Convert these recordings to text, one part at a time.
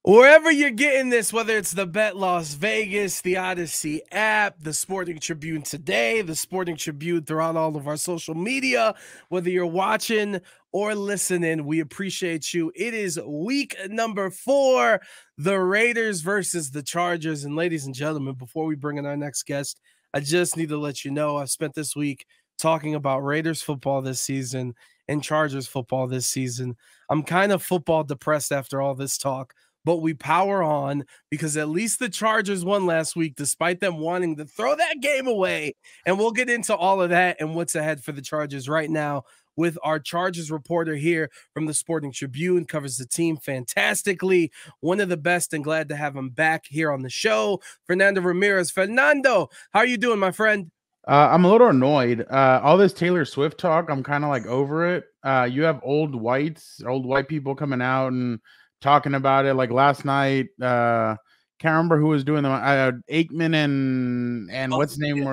Wherever you're getting this, whether it's the Bet Las Vegas, the Odyssey app, the Sporting Tribune today, the Sporting Tribune throughout all of our social media, whether you're watching or listening, we appreciate you. It is week number 4, the Raiders versus the Chargers. And ladies and gentlemen, before we bring in our next guest, I just need to let you know I've spent this week talking about Raiders football this season and Chargers football this season. I'm kind of football depressed after all this talk, but we power on because at least the Chargers won last week, despite them wanting to throw that game away. And we'll get into all of that and what's ahead for the Chargers right now with our Chargers reporter here from the Sporting Tribune, covers the team fantastically. One of the best, and glad to have him back here on the show, Fernando Ramirez. Fernando, how are you doing, my friend? I'm a little annoyed. All this Taylor Swift talk, I'm kind of like over it. You have old white people coming out and talking about it. Like last night, can't remember who was doing them. Aikman and what's his name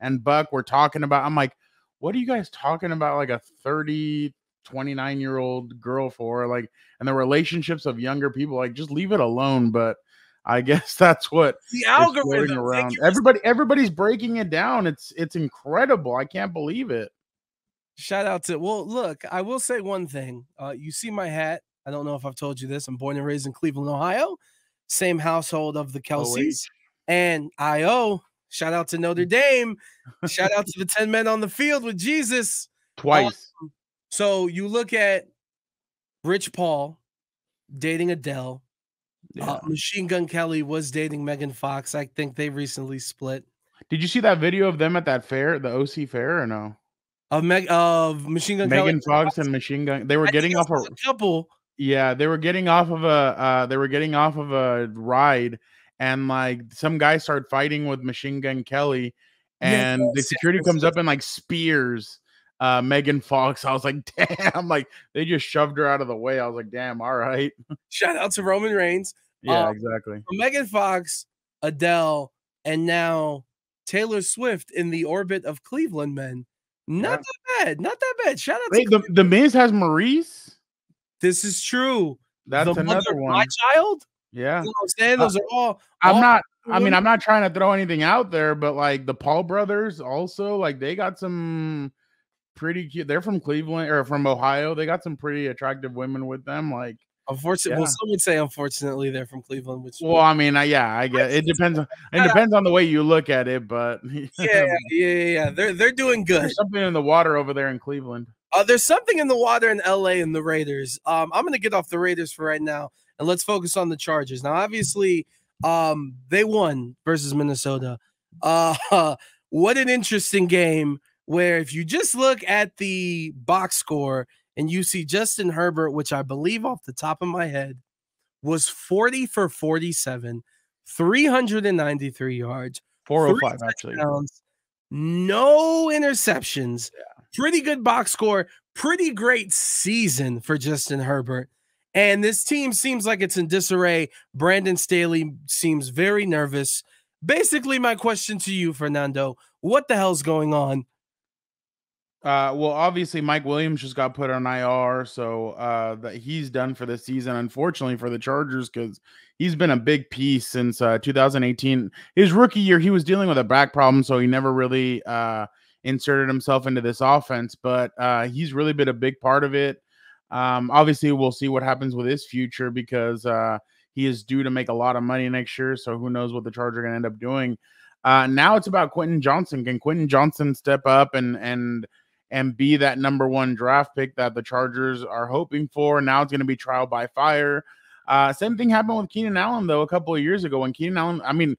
and Buck were talking about. I'm like, what are you guys talking about? Like a 29-year-old girl for, like, and the relationships of younger people. Like, just leave it alone. But I guess that's what the algorithm around. Everybody's breaking it down. It's incredible. I can't believe it. Shout out to, well, look, I will say one thing. You see my hat. I don't know if I've told you this. I'm born and raised in Cleveland, Ohio. Same household of the Kelseys. And I.O., shout out to Notre Dame. Shout out to the 10 men on the field with Jesus. Twice. So you look at Rich Paul dating Adele. Yeah. Machine Gun Kelly was dating Megan Fox. I think they recently split. Did you see that video of them at that fair, the OC fair, or no? Of Machine Gun Megan Kelly, Fox and Machine Gun. They were getting off a couple. Yeah, they were getting off of a ride, and like some guy started fighting with Machine Gun Kelly, and the security comes up and like spears Megan Fox. I was like, damn, like they just shoved her out of the way. I was like, damn, all right. Shout out to Roman Reigns. Yeah, exactly. Megan Fox, Adele, and now Taylor Swift in the orbit of Cleveland men. Not that bad. Shout out to the Miz has Maurice. This is true. That's another one. My child. Yeah, you know what I'm saying? Those are all. I'm not trying to throw anything out there, but like the Paul brothers also, like they got some pretty cute. They're from Cleveland or from Ohio. They got some pretty attractive women with them. Like, unfortunately, well, some would say unfortunately they're from Cleveland. Which, well, I mean, I get it. Depends on the way you look at it, but yeah. They're doing good. There's something in the water over there in Cleveland. There's something in the water in LA and the Raiders. I'm going to get off the Raiders for right now, and let's focus on the Chargers. Now, obviously, they won versus Minnesota. What an interesting game where if you just look at the box score and you see Justin Herbert, which I believe off the top of my head was 40 for 47, 393 yards, 405 actually. No interceptions. Yeah. Pretty good box score, pretty great season for Justin Herbert. And this team seems like it's in disarray. Brandon Staley seems very nervous. Basically, my question to you, Fernando, what the hell's going on? Well, obviously, Mike Williams just got put on IR, so that he's done for the season, unfortunately, for the Chargers, because he's been a big piece since 2018. His rookie year, he was dealing with a back problem, so he never really inserted himself into this offense, but he's really been a big part of it. Obviously, we'll see what happens with his future because he is due to make a lot of money next year, so who knows what the Chargers are going to end up doing. Now it's about Quentin Johnson. Can Quentin Johnson step up and be that number 1 draft pick that the Chargers are hoping for? Now it's going to be trial by fire. Same thing happened with Keenan Allen, though, a couple of years ago when Keenan Allen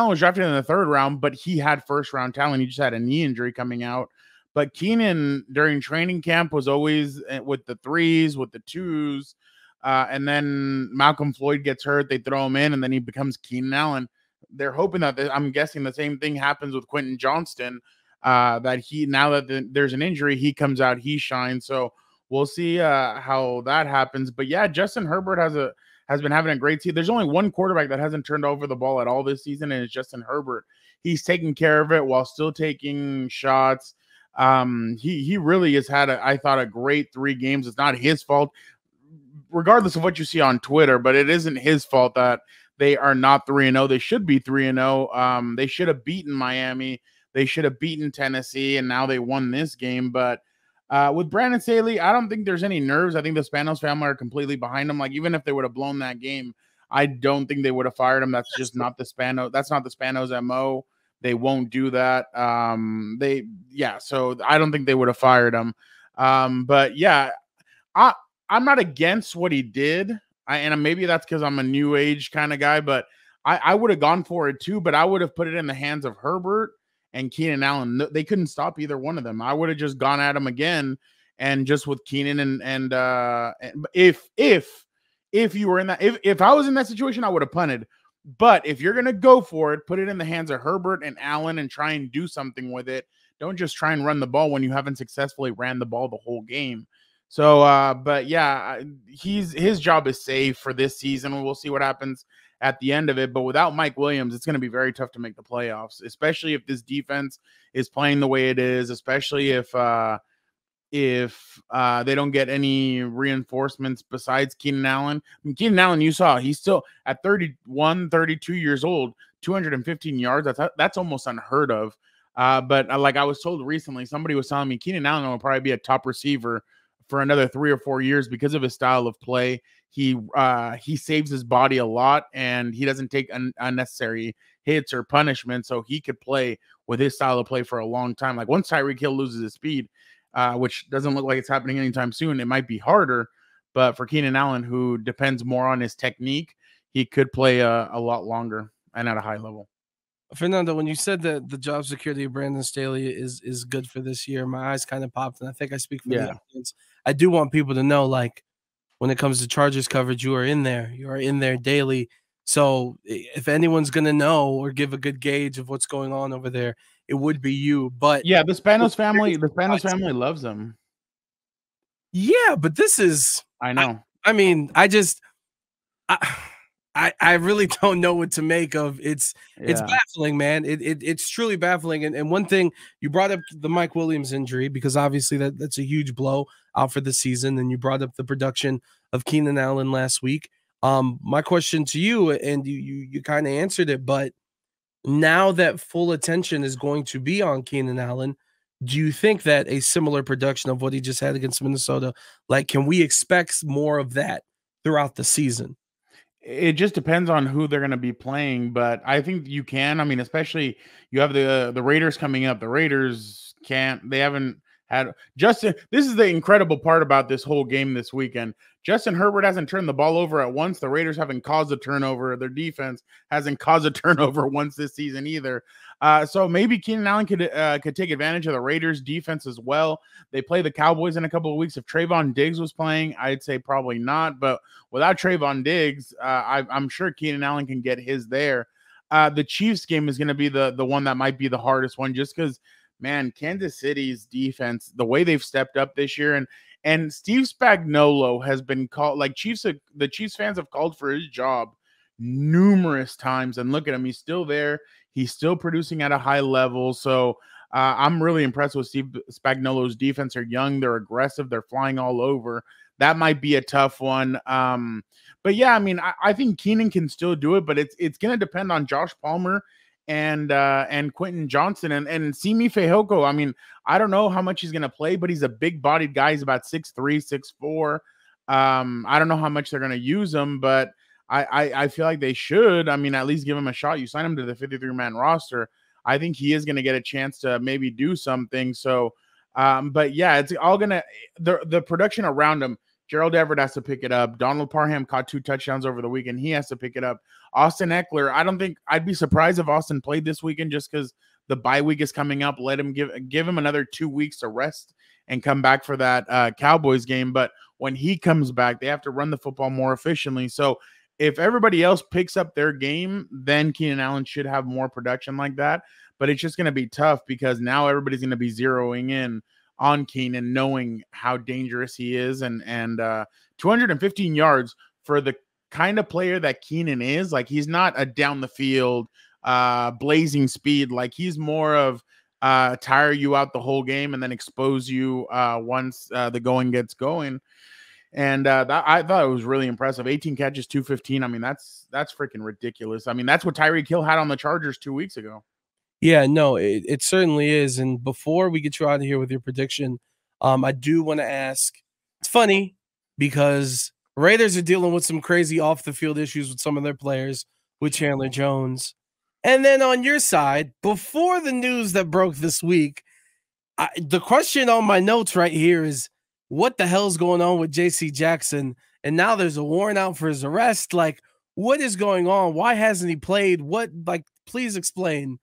was drafted in the 3rd round, but he had 1st-round talent. He just had a knee injury coming out. But Keenan, during training camp, was always with the 3s, with the 2s. And then Malcolm Floyd gets hurt. They throw him in, and then he becomes Keenan Allen. They're hoping that I'm guessing the same thing happens with Quentin Johnston, that now that there's an injury, he comes out, he shines. So we'll see how that happens. But yeah, Justin Herbert has been having a great season. There's only one quarterback that hasn't turned over the ball at all this season, and it's Justin Herbert. He's taking care of it while still taking shots. He really has had I thought a great 3 games. It's not his fault. regardless of what you see on Twitter, but it isn't his fault that they are not 3-0. They should be 3-0. They should have beaten Miami. They should have beaten Tennessee, and now they won this game. But with Brandon Staley, I don't think there's any nerves. I think the Spanos family are completely behind him. Like, even if they would have blown that game, I don't think they would have fired him. That's just not the Spanos. That's not the Spanos MO. They won't do that. So I don't think they would have fired him. But yeah, I'm not against what he did. And maybe that's because I'm a new age kind of guy, but I would have gone for it too, but I would have put it in the hands of Herbert and Keenan Allen. They couldn't stop either one of them. I would have just gone at him again, and just with Keenan and if you were in that, if I was in that situation, I would have punted. But if you're gonna go for it, put it in the hands of Herbert and Allen and try and do something with it. Don't just try and run the ball when you haven't successfully ran the ball the whole game. So, but yeah, his job is safe for this season. We'll see what happens at the end of it. But without Mike Williams, it's going to be very tough to make the playoffs, especially if this defense is playing the way it is, especially if they don't get any reinforcements besides Keenan Allen. I mean, Keenan Allen, you saw, he's still at 31, 32 years old, 215 yards. That's almost unheard of. But like I was told recently, somebody was telling me Keenan Allen will probably be a top receiver for another 3 or 4 years because of his style of play. He saves his body a lot, and he doesn't take unnecessary hits or punishment, so he could play with his style of play for a long time. Like, once Tyreek Hill loses his speed, which doesn't look like it's happening anytime soon, it might be harder. But for Keenan Allen, who depends more on his technique, he could play a lot longer and at a high level. Fernando, when you said that the job security of Brandon Staley is good for this year, my eyes kind of popped, and I think I speak for the audience. I do want people to know, like, when it comes to Chargers coverage, you are in there. You are in there daily. So if anyone's going to know or give a good gauge of what's going on over there, it would be you. But yeah, the Spanos family loves them. Yeah, but this is, I know. I mean, I really don't know what to make of. It's baffling, man. It's truly baffling. And one thing, you brought up the Mike Williams injury, because obviously that's a huge blow out for the season. And you brought up the production of Keenan Allen last week. My question to you, and you kind of answered it, but now that full attention is going to be on Keenan Allen, do you think that a similar production of what he just had against Minnesota, like, can we expect more of that throughout the season? It just depends on who they're going to be playing, but I think you can. I mean, especially you have the Raiders coming up. The Raiders haven't had Justin. This is the incredible part about this whole game this weekend. Justin Herbert hasn't turned the ball over at once. The Raiders haven't caused a turnover. Their defense hasn't caused a turnover once this season either. So maybe Keenan Allen could take advantage of the Raiders defense as well. They play the Cowboys in a couple of weeks. If Trayvon Diggs was playing, I'd say probably not. But without Trayvon Diggs, I'm sure Keenan Allen can get his there. The Chiefs game is going to be the one that might be the hardest one, just because, man, Kansas City's defense, the way they've stepped up this year, and Steve Spagnuolo has been called, like, the Chiefs fans have called for his job numerous times, and look at him, he's still there. He's still producing at a high level. So I'm really impressed with Steve Spagnuolo's defense. They're young, they're aggressive, they're flying all over. That might be a tough one. But yeah, I mean, I think Keenan can still do it, but it's going to depend on Josh Palmer and Quentin Johnson and Simi Fehoko. I mean, I don't know how much he's going to play, but he's a big-bodied guy. He's about 6'3", 6'4". I don't know how much they're going to use him, but I feel like they should. I mean, at least give him a shot. You sign him to the 53-man roster. I think he is going to get a chance to maybe do something. So, but yeah, it's all going to the production around him. Gerald Everett has to pick it up. Donald Parham caught 2 touchdowns over the weekend. He has to pick it up. Austin Eckler, I don't think I'd be surprised if Austin played this weekend, just because the bye week is coming up. Let him give him another 2 weeks to rest and come back for that Cowboys game. But when he comes back, they have to run the football more efficiently. So if everybody else picks up their game, then Keenan Allen should have more production like that. But it's just going to be tough, because now everybody's going to be zeroing in on Keenan, knowing how dangerous he is, and 215 yards for the kind of player that Keenan is. Like, he's not a down the field blazing speed. Like, he's more of tire you out the whole game and then expose you once the going gets going. And that I thought it was really impressive. 18 catches, 215. I mean, that's freaking ridiculous. I mean, that's what Tyreek Hill had on the Chargers 2 weeks ago. Yeah, no, it certainly is. And before we get you out of here with your prediction, I do want to ask. It's funny because Raiders are dealing with some crazy off the field issues with some of their players, with Chandler Jones. And then on your side, before the news that broke this week, the question on my notes right here is, what the hell's going on with JC Jackson? And now there's a warrant out for his arrest. Like, what is going on? Why hasn't he played? What, like, please explain.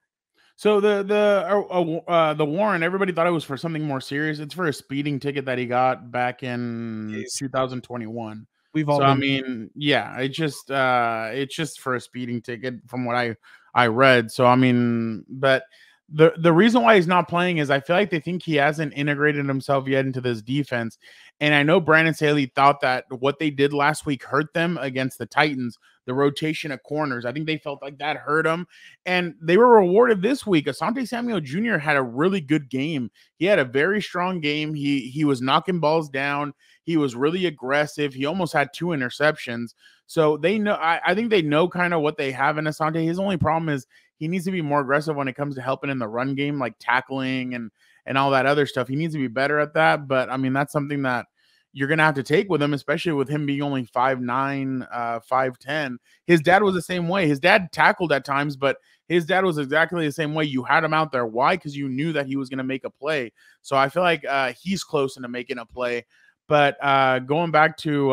So the warrant, everybody thought it was for something more serious. It's for a speeding ticket that he got back in 2021. We've all So I been. mean, yeah, it's just for a speeding ticket from what I read. So I mean, but the reason why he's not playing is I feel like they think he hasn't integrated himself yet into this defense. And I know Brandon Staley thought that what they did last week hurt them against the Titans, the rotation of corners. I think they felt like that hurt them. And they were rewarded this week. Asante Samuel Jr. had a really good game. He had a very strong game. He was knocking balls down. He was really aggressive. He almost had 2 interceptions. So they know, I think they know kind of what they have in Asante. His only problem is he needs to be more aggressive when it comes to helping in the run game, like tackling and all that other stuff. He needs to be better at that. But I mean, that's something that you're going to have to take with him, especially with him being only 5'9", 5'10". His dad was the same way. His dad tackled at times, but his dad was exactly the same way. You had him out there. Why? Because you knew that he was going to make a play. So I feel like he's close into making a play. But going back to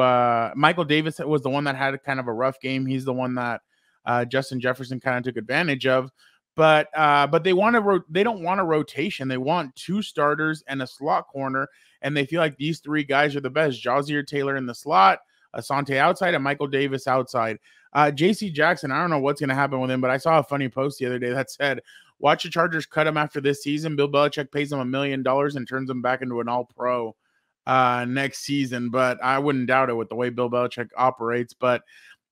Michael Davis, was the one that had kind of a rough game. He's the one that Justin Jefferson kind of took advantage of. But they they don't want a rotation. They want 2 starters and a slot corner, and they feel like these 3 guys are the best. Jazier Taylor in the slot, Asante outside, and Michael Davis outside. JC Jackson, I don't know what's going to happen with him, but I saw a funny post the other day that said, watch the Chargers cut him after this season. Bill Belichick pays him $1 million and turns him back into an all-pro next season. But I wouldn't doubt it with the way Bill Belichick operates. But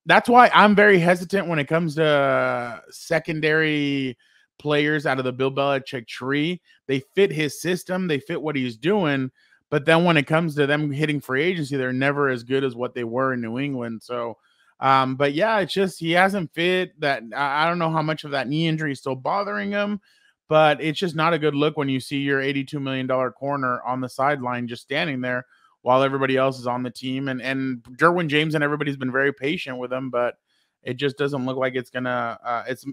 that's why I'm very hesitant when it comes to secondary players out of the Bill Belichick tree. They fit his system. They fit what he's doing. But then when it comes to them hitting free agency, they're never as good as what they were in New England. So, but yeah, it's just he hasn't fit that. I don't know how much of that knee injury is still bothering him, but it's just not a good look when you see your $82 million corner on the sideline just standing there while everybody else is on the team. And Derwin James and everybody's been very patient with him, but it just doesn't look like it's gonna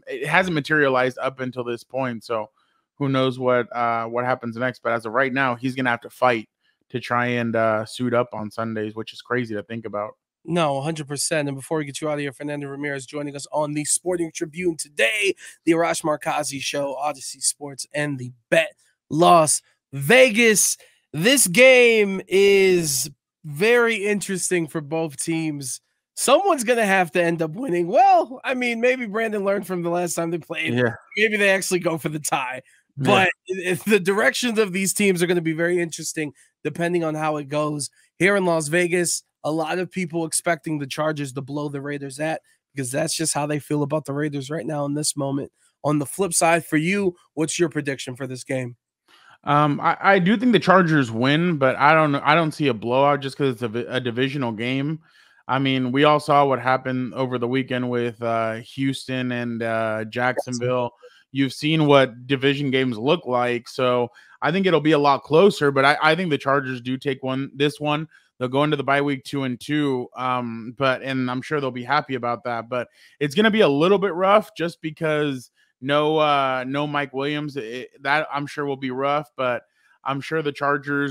it hasn't materialized up until this point. So who knows what happens next. But as of right now, he's gonna have to fight to try and suit up on Sundays, which is crazy to think about. No, 100%. And before we get you out of here, Fernando Ramirez joining us on the Sporting Tribune today, the Arash Markazi Show, Odyssey Sports, and the Bet Las Vegas. This game is very interesting for both teams. Someone's going to have to end up winning. Well, I mean, maybe Brandon learned from the last time they played. Yeah. Maybe they actually go for the tie. But the directions of these teams are going to be very interesting depending on how it goes. Here in Las Vegas, a lot of people expecting the Chargers to blow the Raiders at, because that's just how they feel about the Raiders right now in this moment. On the flip side, for you, what's your prediction for this game? I do think the Chargers win, but I don't see a blowout just because it's a divisional game. I mean, we all saw what happened over the weekend with Houston and Jacksonville. You've seen what division games look like, so I think it'll be a lot closer. But I think the Chargers do take this one. They'll go into the bye week 2-2, and I'm sure they'll be happy about that. But it's going to be a little bit rough just because no Mike Williams. That I'm sure will be rough, but I'm sure the Charger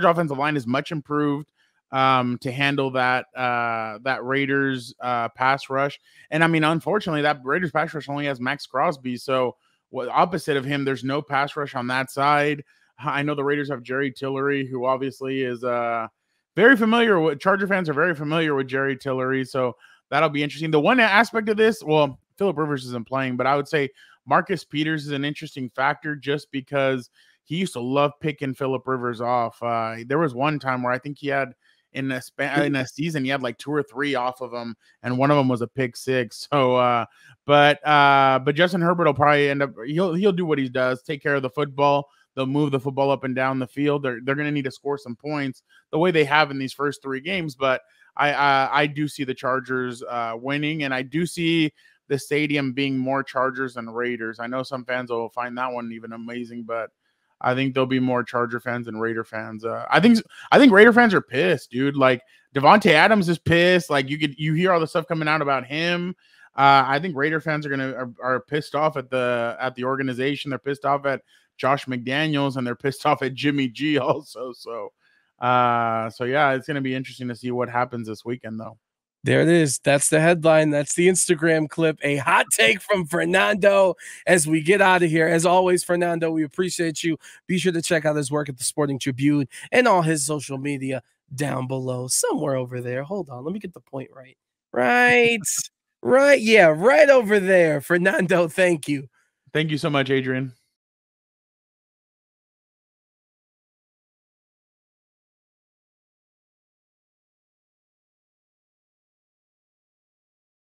offensive line is much improved to handle that Raiders pass rush. And I mean, unfortunately, that Raiders pass rush only has Max Crosby. So opposite of him, there's no pass rush on that side. I know the Raiders have Jerry Tillery, who obviously is very familiar with Charger fans are very familiar with Jerry Tillery. So that'll be interesting. The one aspect of this, well, Phillip Rivers isn't playing, but I would say Marcus Peters is an interesting factor just because he used to love picking Phillip Rivers off. There was one time where I think he had in a season, he had like 2 or 3 off of him, and one of them was a pick 6. So, but Justin Herbert will probably end up, he'll do what he does, take care of the football. They'll move the football up and down the field. They're going to need to score some points the way they have in these first 3 games. But I do see the Chargers winning, and I do see the stadium being more Chargers than Raiders. I know some fans will find that one even amazing, but I think there'll be more Charger fans than Raider fans. I think Raider fans are pissed, dude. Like Devontae Adams is pissed. Like you hear all the stuff coming out about him. I think Raider fans are pissed off at the organization. They're pissed off at Josh McDaniels, and they're pissed off at Jimmy G also. So yeah, it's gonna be interesting to see what happens this weekend, though. There it is. That's the headline. That's the Instagram clip. A hot take from Fernando as we get out of here. As always, Fernando, we appreciate you. Be sure to check out his work at the Sporting Tribune and all his social media down below, somewhere over there. Hold on. Let me get the point right. Right. Yeah, right over there. Fernando, thank you. Thank you so much, Adrian.